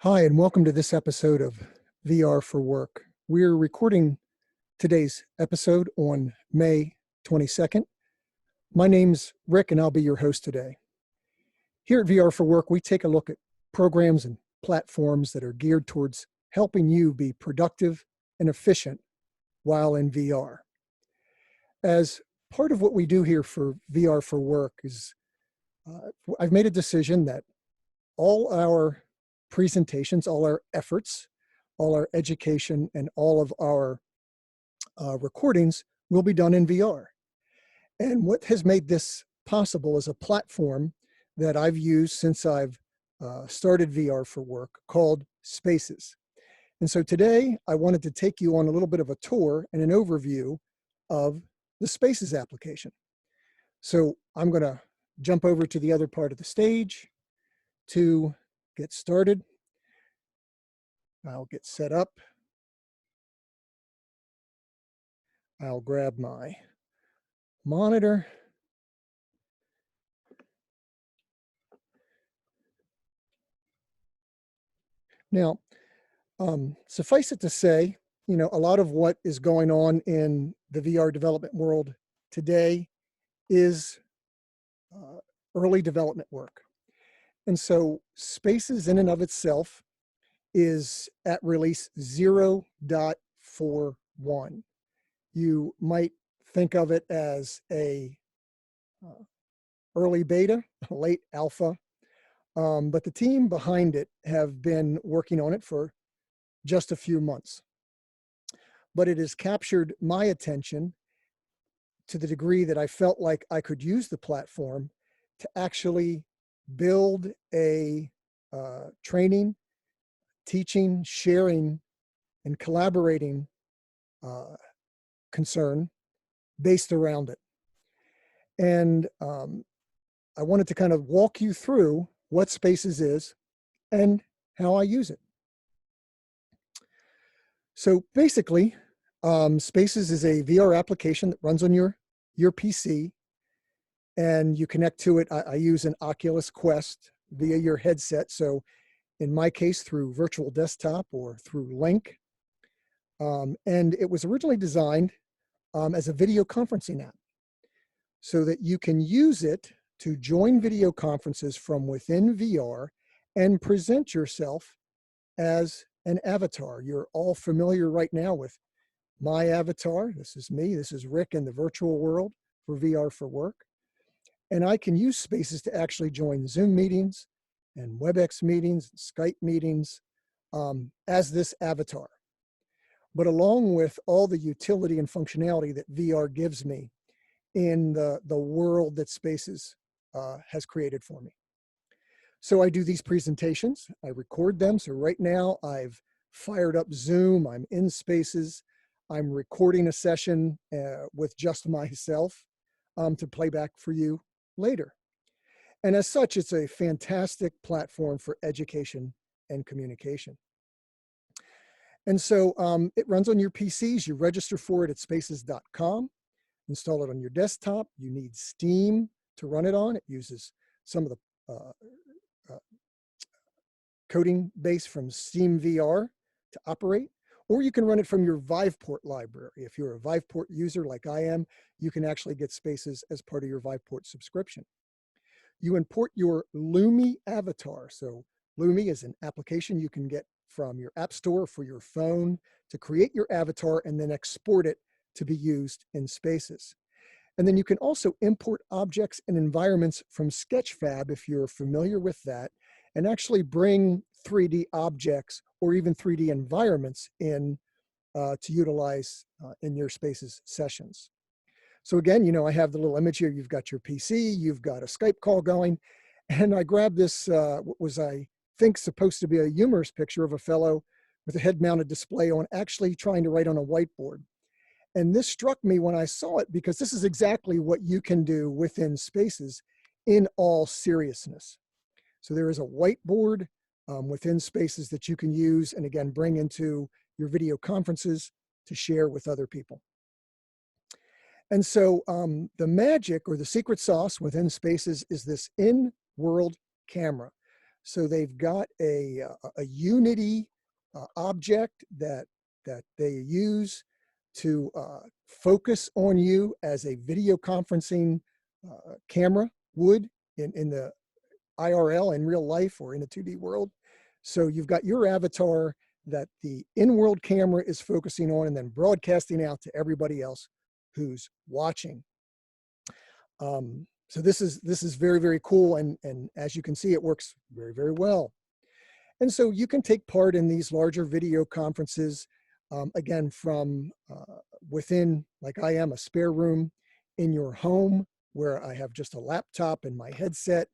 Hi, and welcome to this episode of VR for Work. We're recording today's episode on May 22nd. My name's Rick, and I'll be your host today. Here at VR for Work, we take a look at programs and platforms that are geared towards helping you be productive and efficient while in VR. As part of what we do here for VR for Work is I've made a decision that all our presentations, all our efforts, all our education, and all of our recordings will be done in VR. And what has made this possible is a platform that I've used since I've started VR for Work called Spaces. And so today I wanted to take you on a little bit of a tour and an overview of the Spaces application. So I'm going to jump over to the other part of the stage to get started. I'll get set up. I'll grab my monitor. Now, suffice it to say, a lot of what is going on in the VR development world today is early development work. And so Spaces in and of itself is at release 0.41. You might think of it as a early beta, late alpha, but the team behind it have been working on it for just a few months. But it has captured my attention to the degree that I felt like I could use the platform to actually build a training, teaching, sharing, and collaborating concern based around it. And I wanted to kind of walk you through what Spaces is and how I use it. So basically, Spaces is a VR application that runs on your PC, and you connect to it. I use an Oculus Quest via your headset. So in my case, through virtual desktop or through Link. And it was originally designed as a video conferencing app so that you can use it to join video conferences from within VR and present yourself as an avatar. You're all familiar right now with my avatar. This is me. This is Rick in the virtual world for VR for Work. And I can use Spaces to actually join Zoom meetings and WebEx meetings, Skype meetings as this avatar. But along with all the utility and functionality that VR gives me in the world that Spaces has created for me. So I do these presentations, I record them. So right now I've fired up Zoom, I'm in Spaces, I'm recording a session with just myself to play back for you later. And as such, it's a fantastic platform for education and communication. And so it runs on your PCs. You register for it at spaces.com, install it on your desktop. You need Steam to run it on. It uses some of the coding base from Steam VR to operate, or you can run it from your Viveport library. If you're a Viveport user like I am, you can actually get Spaces as part of your Viveport subscription. You import your Lumi avatar. So Lumi is an application you can get from your app store for your phone to create your avatar and then export it to be used in Spaces. And then you can also import objects and environments from Sketchfab if you're familiar with that, and actually bring 3D objects or even 3D environments in to utilize in your Spaces sessions. So again, I have the little image here. You've got your PC, you've got a Skype call going, and I grabbed this, what was I think supposed to be a humorous picture of a fellow with a head-mounted display on, actually trying to write on a whiteboard. And this struck me when I saw it, because this is exactly what you can do within Spaces in all seriousness. So there is a whiteboard within Spaces that you can use and again, bring into your video conferences to share with other people. And so the magic or the secret sauce within Spaces is this in-world camera. So they've got a Unity object that they use to focus on you as a video conferencing camera would in the IRL, in real life, or in a 2D world. So you've got your avatar that the in-world camera is focusing on and then broadcasting out to everybody else who's watching. So this is very, very cool. And as you can see, it works very, very well. And so you can take part in these larger video conferences, again, from within, like I am, a spare room in your home where I have just a laptop and my headset.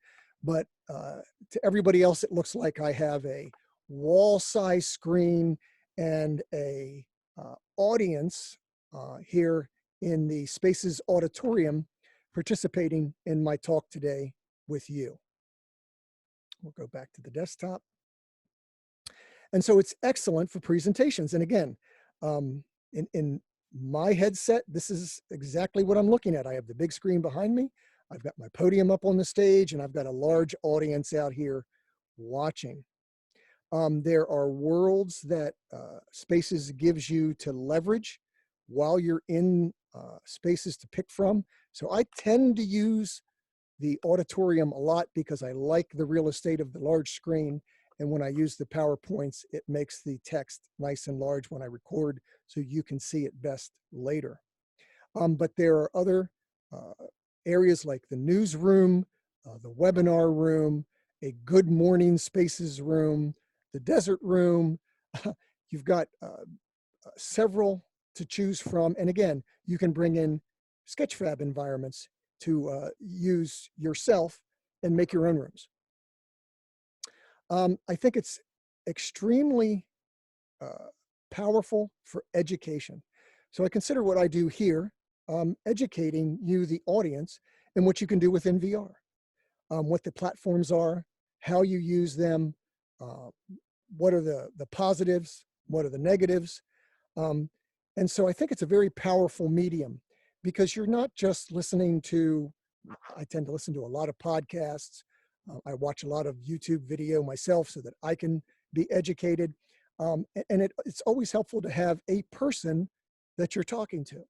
But to everybody else, it looks like I have a wall-size screen and a audience here in the Spaces Auditorium participating in my talk today with you. We'll go back to the desktop. And so it's excellent for presentations. And again, in my headset, this is exactly what I'm looking at. I have the big screen behind me. I've got my podium up on the stage, and I've got a large audience out here watching. There are worlds that Spaces gives you to leverage while you're in Spaces to pick from. So I tend to use the auditorium a lot because I like the real estate of the large screen. And when I use the PowerPoints, it makes the text nice and large when I record so you can see it best later. But there are other areas like the newsroom, the webinar room, a good morning Spaces room, the desert room. You've got several to choose from. And again, you can bring in Sketchfab environments to use yourself and make your own rooms. I think it's extremely powerful for education. So I consider what I do here educating you, the audience, and what you can do within VR, what the platforms are, how you use them, what are the positives, what are the negatives. And so I think it's a very powerful medium because you're not just listening to, I tend to listen to a lot of podcasts. I watch a lot of YouTube video myself so that I can be educated. And it's always helpful to have a person that you're talking to.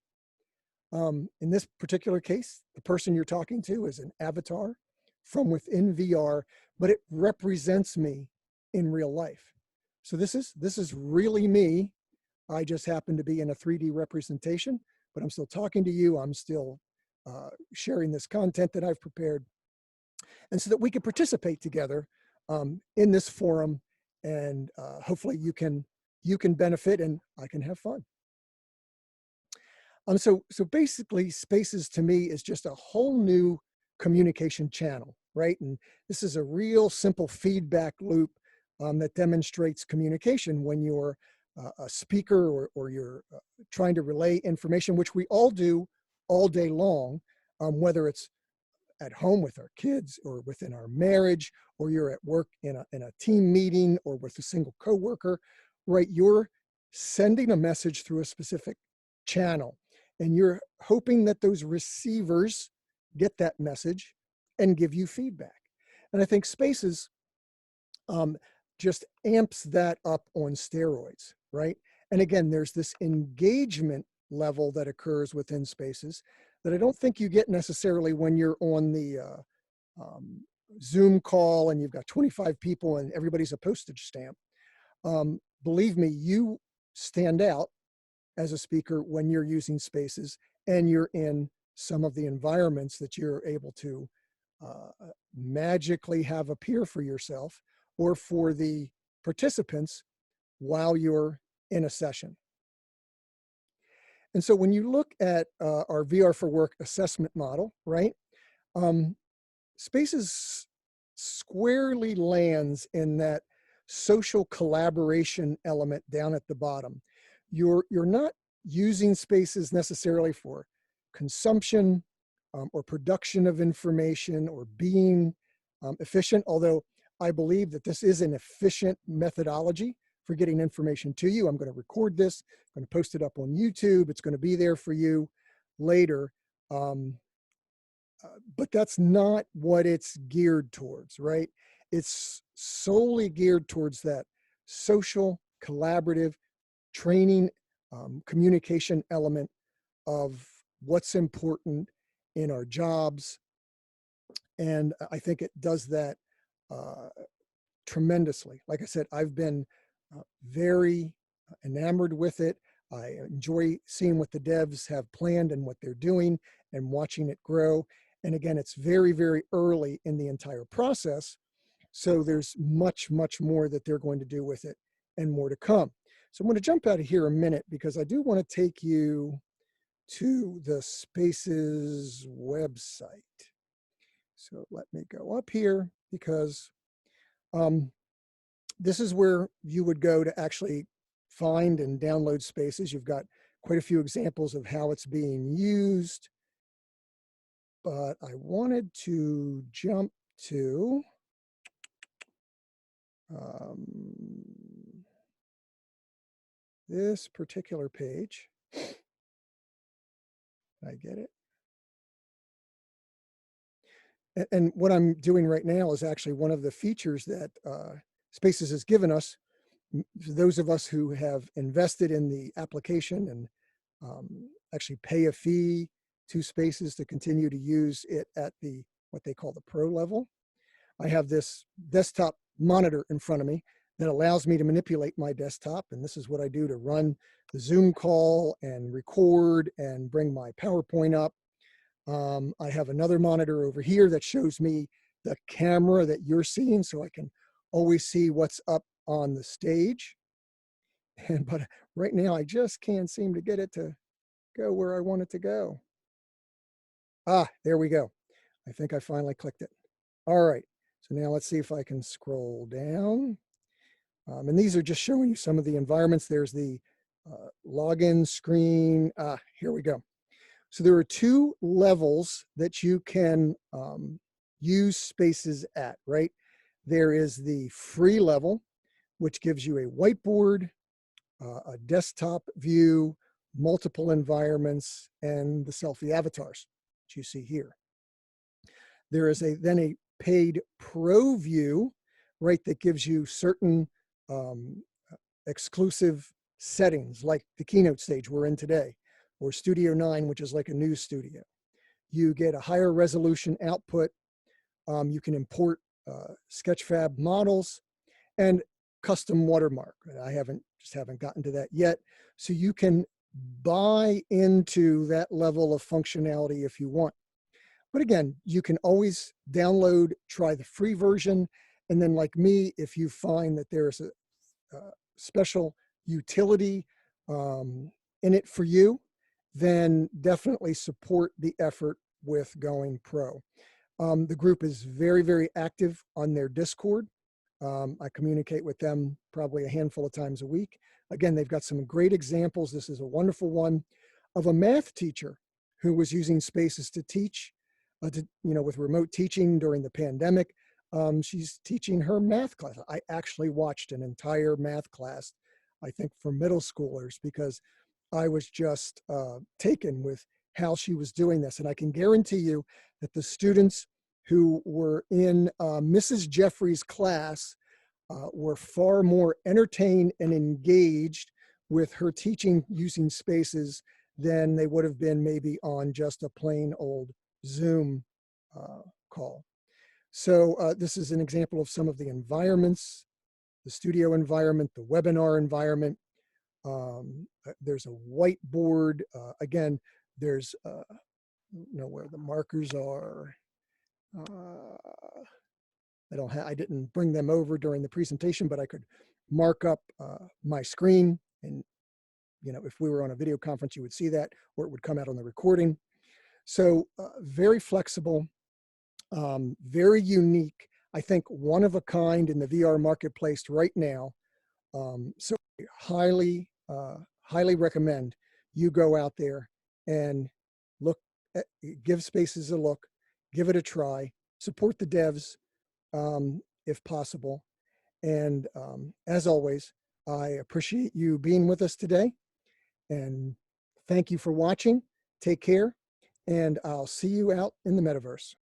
In this particular case, the person you're talking to is an avatar from within VR, but it represents me in real life. So this is really me. I just happen to be in a 3D representation, but I'm still talking to you. I'm still sharing this content that I've prepared. And so that we can participate together in this forum, and hopefully you can benefit and I can have fun. So basically, Spaces to me is just a whole new communication channel, right? And this is a real simple feedback loop that demonstrates communication when you're a speaker or you're trying to relay information, which we all do all day long, whether it's at home with our kids or within our marriage, or you're at work in a team meeting or with a single coworker, right? You're sending a message through a specific channel, and you're hoping that those receivers get that message and give you feedback. And I think Spaces just amps that up on steroids, right? And again, there's this engagement level that occurs within Spaces that I don't think you get necessarily when you're on the Zoom call and you've got 25 people and everybody's a postage stamp. Believe me, you stand out as a speaker when you're using Spaces and you're in some of the environments that you're able to magically have appear for yourself or for the participants while you're in a session. And so when you look at our VR for Work assessment model, right, Spaces squarely lands in that social collaboration element down at the bottom. You're not using Spaces necessarily for consumption or production of information or being efficient, although I believe that this is an efficient methodology for getting information to you. I'm going to record this, I'm going to post it up on YouTube. It's going to be there for you later. But that's not what it's geared towards, right? It's solely geared towards that social, collaborative, training, communication element of what's important in our jobs. And I think it does that uh, tremendously. Like I said, I've been very enamored with it. I enjoy seeing what the devs have planned and what they're doing and watching it grow. And again, it's very, very early in the entire process. So there's much, much more that they're going to do with it and more to come. So I'm going to jump out of here a minute because I do want to take you to the Spaces website. So let me go up here because this is where you would go to actually find and download Spaces. You've got quite a few examples of how it's being used, but I wanted to jump to this particular page. I get it. And what I'm doing right now is actually one of the features that Spaces has given us. For those of us who have invested in the application and actually pay a fee to Spaces to continue to use it at the what they call the pro level. I have this desktop monitor in front of me that allows me to manipulate my desktop. And this is what I do to run the Zoom call and record and bring my PowerPoint up. I have another monitor over here that shows me the camera that you're seeing so I can always see what's up on the stage. But right now I just can't seem to get it to go where I want it to go. Ah, there we go. I think I finally clicked it. All right. So now let's see if I can scroll down. And these are just showing you some of the environments. There's the login screen. Here we go. So there are two levels that you can use Spaces at, right? There is the free level, which gives you a whiteboard, a desktop view, multiple environments, and the selfie avatars that you see here. There is then a paid pro view, right, that gives you certain exclusive settings like the keynote stage we're in today, or Studio 9, which is like a news studio. You get a higher resolution output. You can import Sketchfab models and custom watermark. I just haven't gotten to that yet. So you can buy into that level of functionality if you want. But again, you can always download, try the free version. And then like me, if you find that there's a special utility in it for you, then definitely support the effort with going pro. The group is very, very active on their Discord. I communicate with them probably a handful of times a week. Again, they've got some great examples. This is a wonderful one of a math teacher who was using Spaces to teach, with remote teaching during the pandemic. She's teaching her math class. I actually watched an entire math class, I think for middle schoolers, because I was just taken with how she was doing this. And I can guarantee you that the students who were in Mrs. Jeffrey's class were far more entertained and engaged with her teaching using Spaces than they would have been maybe on just a plain old Zoom call. So this is an example of some of the environments, the studio environment, the webinar environment. There's a whiteboard. Again, there's, where the markers are. I didn't bring them over during the presentation, but I could mark up my screen. And, if we were on a video conference, you would see that, or it would come out on the recording. So very flexible, very unique. I think one of a kind in the VR marketplace right now. So highly, highly recommend you go out there and give Spaces a look, give it a try, support the devs if possible. And as always, I appreciate you being with us today. And thank you for watching. Take care. And I'll see you out in the metaverse.